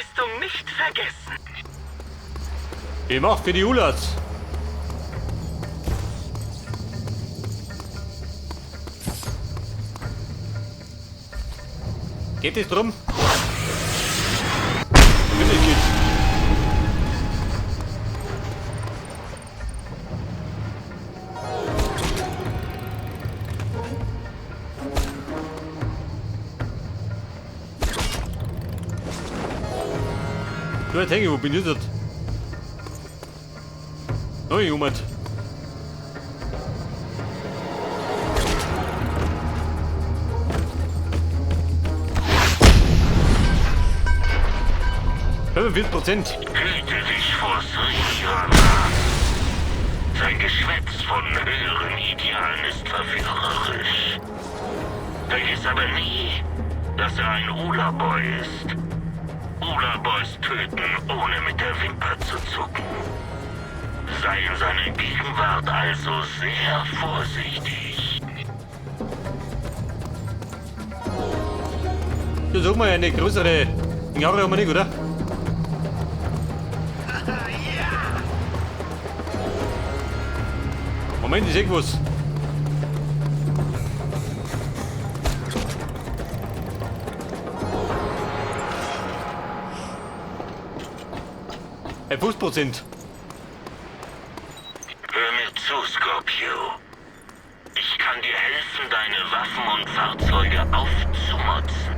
Leistung nicht vergessen. Ich mach für die Ulas. Geht es drum? Bitte geht's. Du hast hängen, wo bin ich jetzt? Noch jemand. %. Hüte dich vor Sriana. Sein Geschwätz von höheren Idealen ist verführerisch. Vergiss aber nie, dass er ein Ulaboy ist. Ulaboys töten, ohne mit der Wimper zu zucken. Sei in seiner Gegenwart also sehr vorsichtig. Du sag mal eine größere Knarre haben wir nicht, oder? Moment, ich seh was. Ein 50%. Hör mir zu, Scorpio. Ich kann dir helfen, deine Waffen und Fahrzeuge aufzumotzen.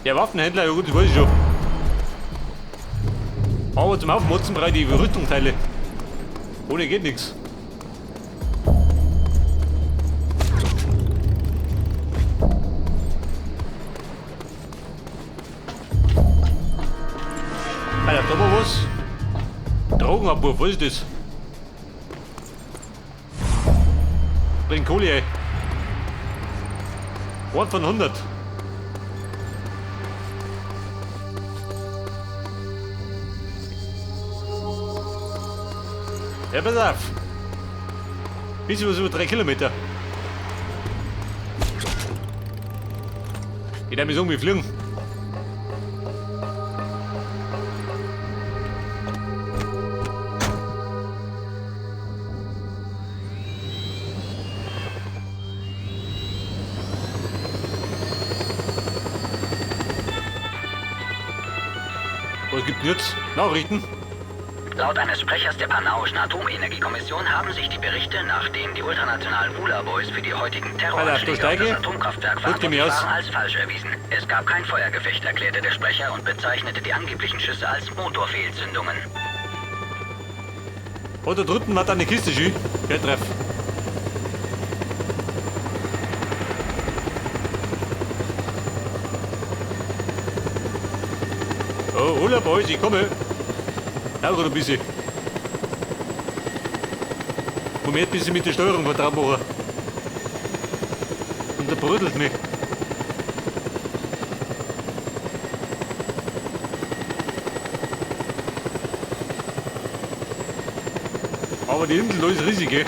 Der Waffenhändler, ja gut, das weiß ich schon. Aber zum Aufmotzen brauche ich die Rüstungsteile. Ohne geht nichts. Alter, da war was. Drogenabbruch, was ist das? Bring Kohle ein. 1 von 100. Ja, pass auf. Bisschen was über 3 Kilometer. Ich darf mich irgendwie fliegen. Was gibt's denn jetzt? Nachrichten? Laut eines Sprechers der Panauischen Atomenergiekommission haben sich die Berichte, nach denen die ultranationalen Ula-Boys für die heutigen Terroranschläge auf das Atomkraftwerk verantwortlich waren, als falsch erwiesen. Es gab kein Feuergefecht, erklärte der Sprecher und bezeichnete die angeblichen Schüsse als Motorfehlzündungen. Oh, da drüben hat eine Kiste schön. Wer treff. Oh, Ula Boys, ich komme. Auch ein bisschen. Und mir ein bisschen mit der Steuerung vertraut machen. Und der brödelt mich. Aber die Insel da ist riesig, gell?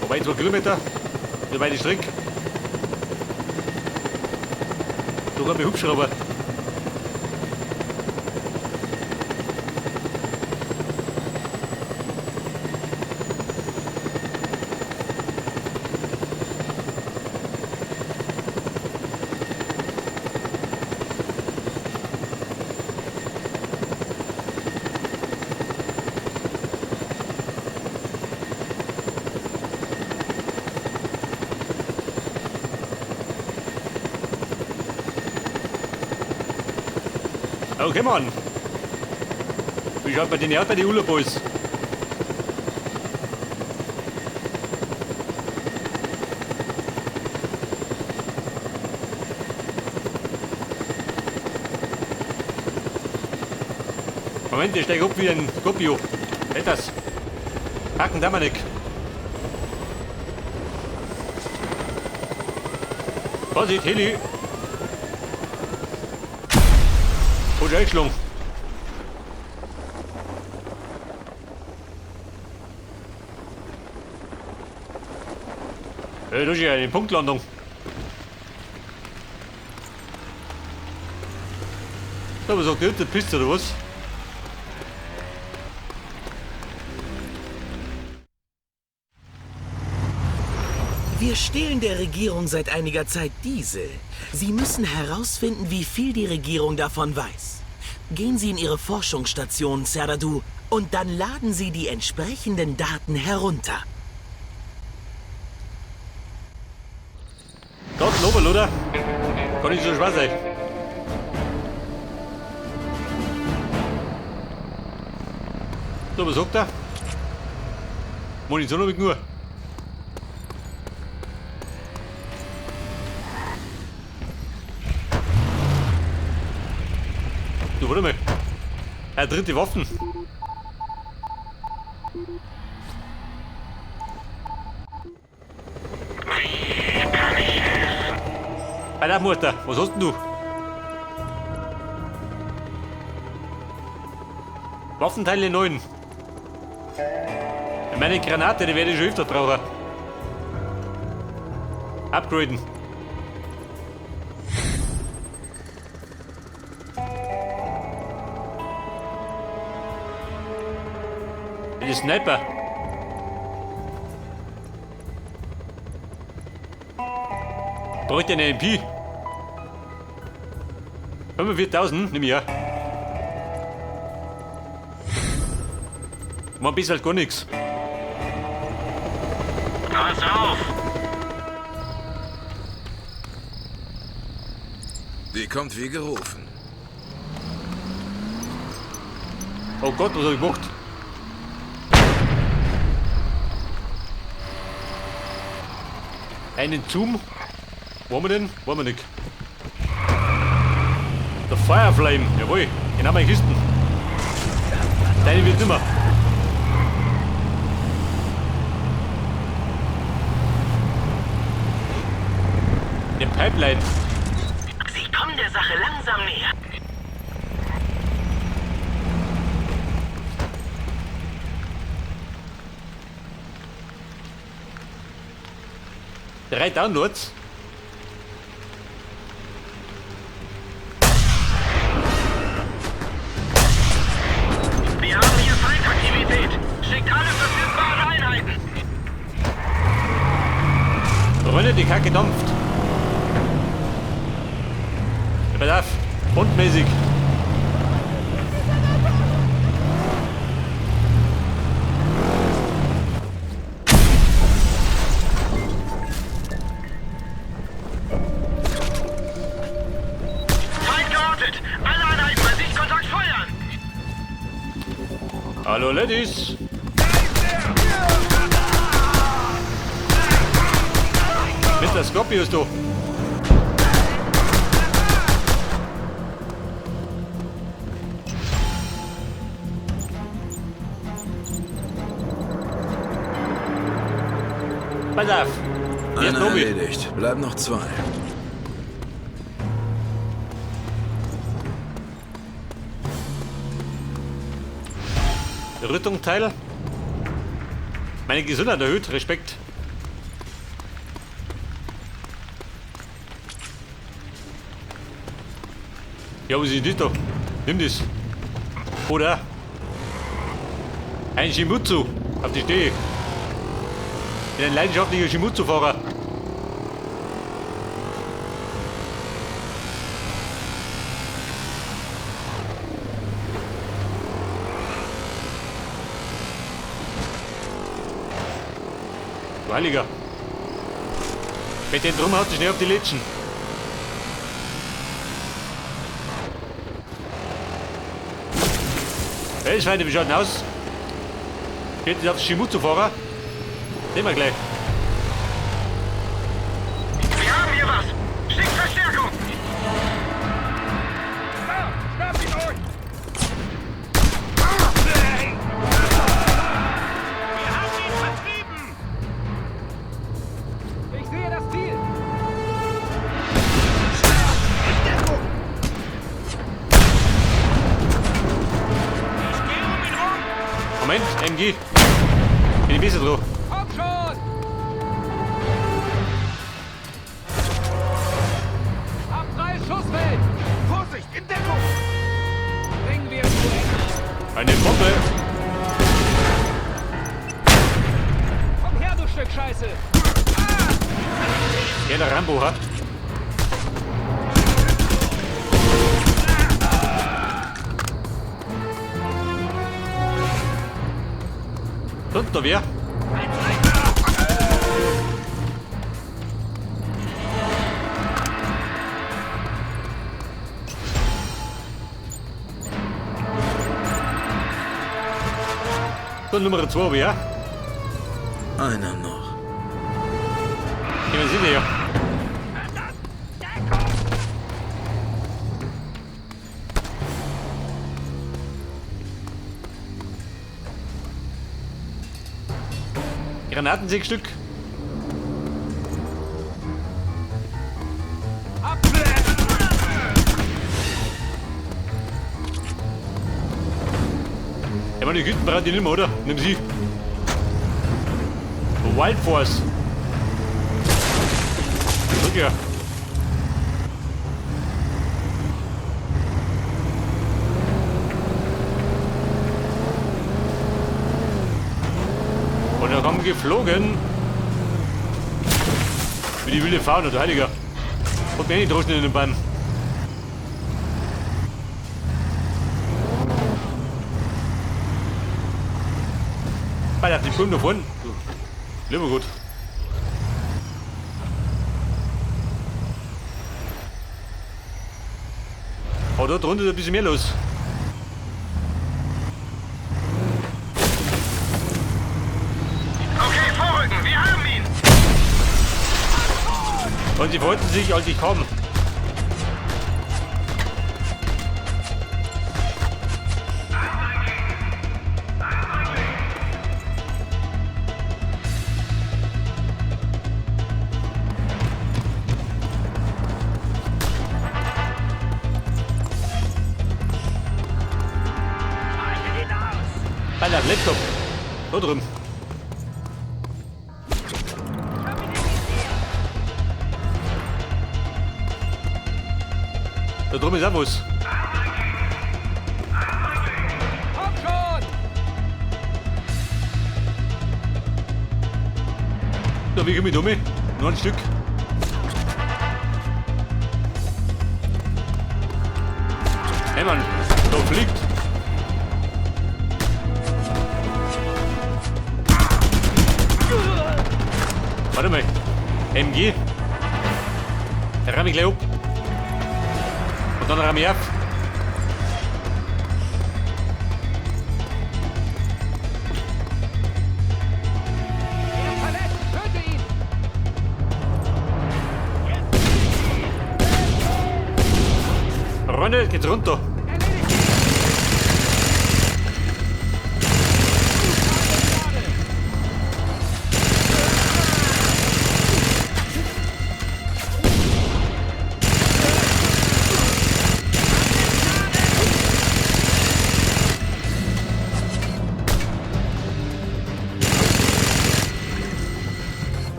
Wobei 2 Kilometer, so weit die Strecke. Da haben wir Hubschrauber. Oh, komm on. Wie schaut man denn aus bei den Ula-Boys? Moment, ich steige ab wie ein Scorpio. Etwas. Packen da mal nicht. Vorsicht, Heli. Und eingeschlagen. Das ist ja eine Punktlandung. So, was sagt ihr? Der Piste oder was? Wir stehlen der Regierung seit einiger Zeit Diesel. Sie müssen herausfinden, wie viel die Regierung davon weiß. Gehen Sie in Ihre Forschungsstation, Xanadu, und dann laden Sie die entsprechenden Daten herunter. Dort Nobel, oder? Kann nicht so schwer sein. So, was sagt er? Munition habe ich nur. Du, warte mal. Dritte Waffen. Alter Mutter, was hast denn du? Waffenteile 9. Meine Granate, die werde ich schon öfter brauchen. Upgraden. Die Sniper. Bräuchte eine MP. 45.000, nimm ich ja. Man bis halt gar nichts. Pass auf! Die kommt wie gerufen. Oh Gott, was hab ich gemacht? Einen Zoom. Wo haben wir den? Wo haben wir nicht? Der Fireflame, jawohl, den haben wir in Kisten. Deine wird nimmer. Eine Pipeline. Sie kommen der Sache langsam näher. Drei Downloads. Wir haben hier Feindaktivität. Schickt alle verfügbare Einheiten. Runde die Kacke dampft. Bedarf. Bundmäßig. Feind geortet. Alle Einheiten bei Sichtkontakt feuern. Hallo Ladies. Mr. Scorpius, du. Pass auf. Hier ist Einer Nobi. erledigt. Bleiben noch 2. Rüstungsteil. Meine Gesundheit erhöht. Respekt. Ja, was ist das da? Nimm das. Oder? Ein Shimutsu. Auf die Stehe. Ich bin ein leidenschaftlicher Shimutsu-Fahrer. Du Heiliger. Mit den drum haut sich schnell auf die Litschen. Hey, Schweine, wie schaut denn aus? Geht jetzt aufs Shimutsu-Fahrer? Sehen wir gleich. Wir haben hier was. Schickt Verstärkung. Schnapp ihn euch. Wir haben ihn vertrieben. Ich sehe das Ziel. Moment, MG. Bin ich besser drauf. Komm schon. Scheiße! Ja, der Rambo hat. Und da wer? So, Nummer 2, wer? Einer noch. Ja, wir sind ja. Granaten 6 Stück. Ja, meine Güten braucht die nicht mehr, oder? Nimm sie. Wild Force. Guck ja. Und dann kommen geflogen. Wie die wilde Fauna, du Heiliger. Und mir nicht draußen in den Baum. Ball auf die Blumen da vorne. Lieber gut. Aber dort drunter ist ein bisschen mehr los. Okay, vorrücken, wir haben ihn! Und sie wollten sich, als ich komme. Alter, Laptop. Da drüben. Da drüben ist auch was. Komm schon! Da wie komme ich dumme? Noch ein Stück. Hey Mann, da fliegt. Warte mal. MG. Da ramm ich gleich ab. Und dann ramm ich ab. Er ist verletzt! Töte ihn! Runde, geht's runter.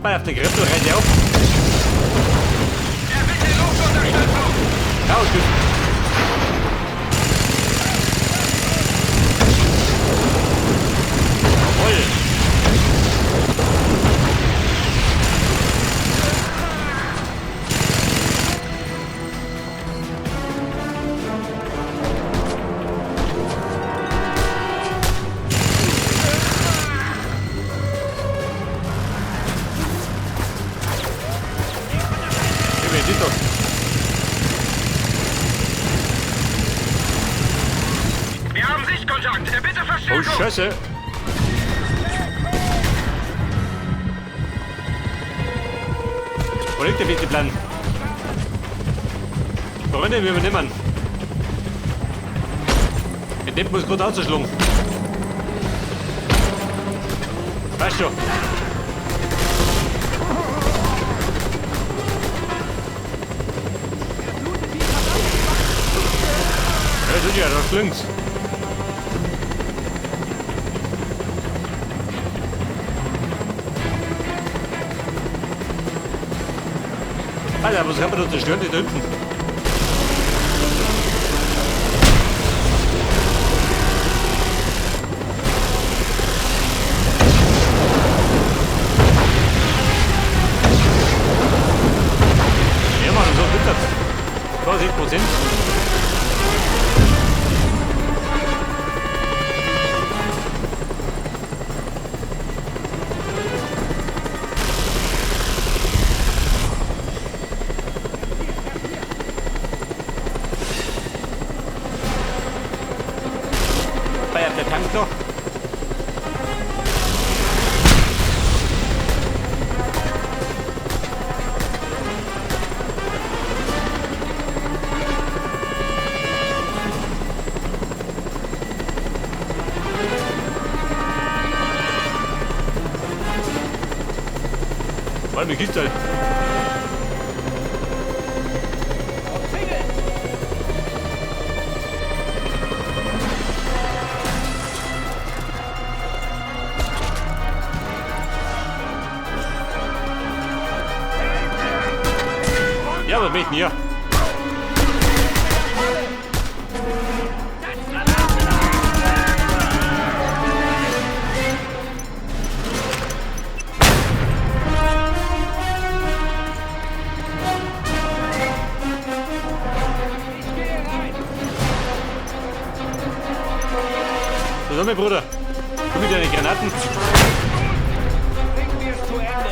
Mal auf den Griff, du rennt ja auf. Er bitte Luftunterstützung! Raus, gut. Jawohl. Wer sind das? Wir haben Sichtkontakt! Bitte Oh, Verstärkung! Scheiße. Wo liegt der bitte Plan? Freunde, wir übernehmen. Mit dem muss gerade auszuschlagen. Weißt du? Ja, sind ja, das links. Alter, was haben wir da zerstört, die da hinten? 6%. Feiert der Tank noch? Warte, mir Kiste. Ja, was möchten hier? So, mein Bruder. Komm mit deinen Granaten. Bringen wir es zu Ende.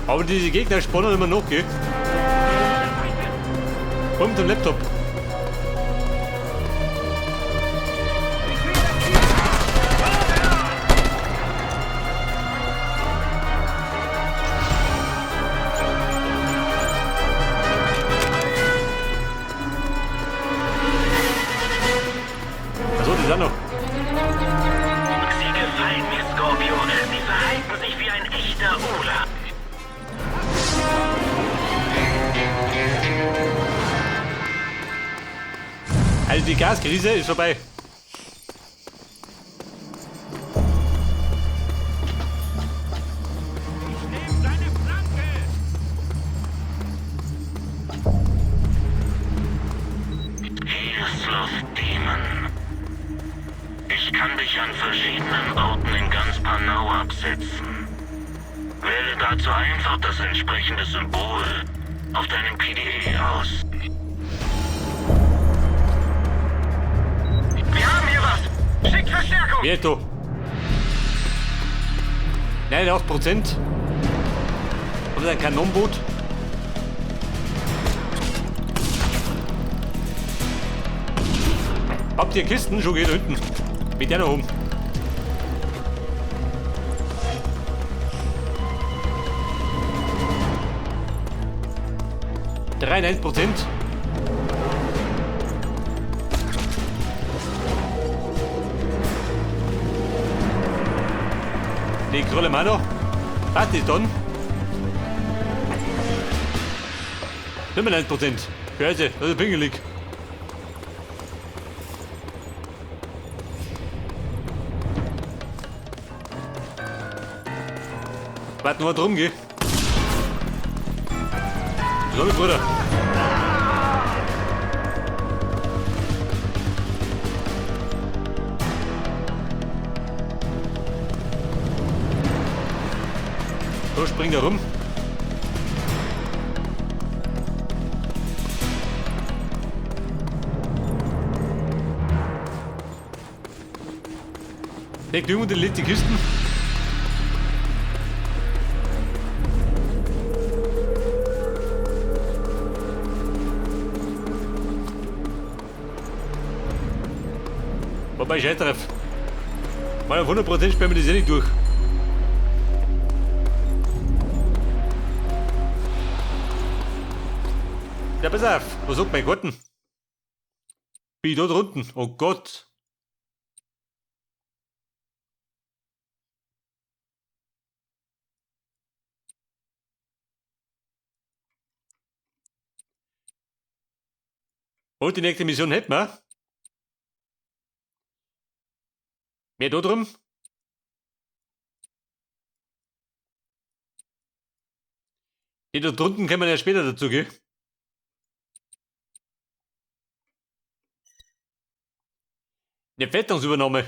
Aber diese Gegner spannen immer noch, gell? Komm zum Laptop. Achso, die sind noch. Sie gefallen mir, Scorpio. Sie verhalten sich wie ein echter Ola. Also die Gaskrise ist vorbei. Heerslauf Demon. Ich kann dich an verschiedenen Orten in ganz Panau absetzen. Wähle dazu einfach das entsprechende Symbol auf deinem PDA aus. Wir haben hier was! Schickt Verstärkung! Wer ist da? Nein, 8%. Haben wir ein Kanonenboot? Habt ihr Kisten? Schon geht da hinten. Mit der noch oben. %. Die Krolle mal noch. Was ist dann? 95%. Scheiße, das ist pingelig. Warte nur drum, geh. So, mein Bruder. So, spring da rum. Leg die unten die Kisten. Wobei ich treff. Mal auf 100% sperren wir das eh nicht durch. Ja, pass auf. Was sagt mein Garten? Bin ich da drunten? Oh Gott. Und die nächste Mission hätten wir. Mehr da drum. Die da drunten können wir ja später dazu gehen. Die Verwaltungsübernahme.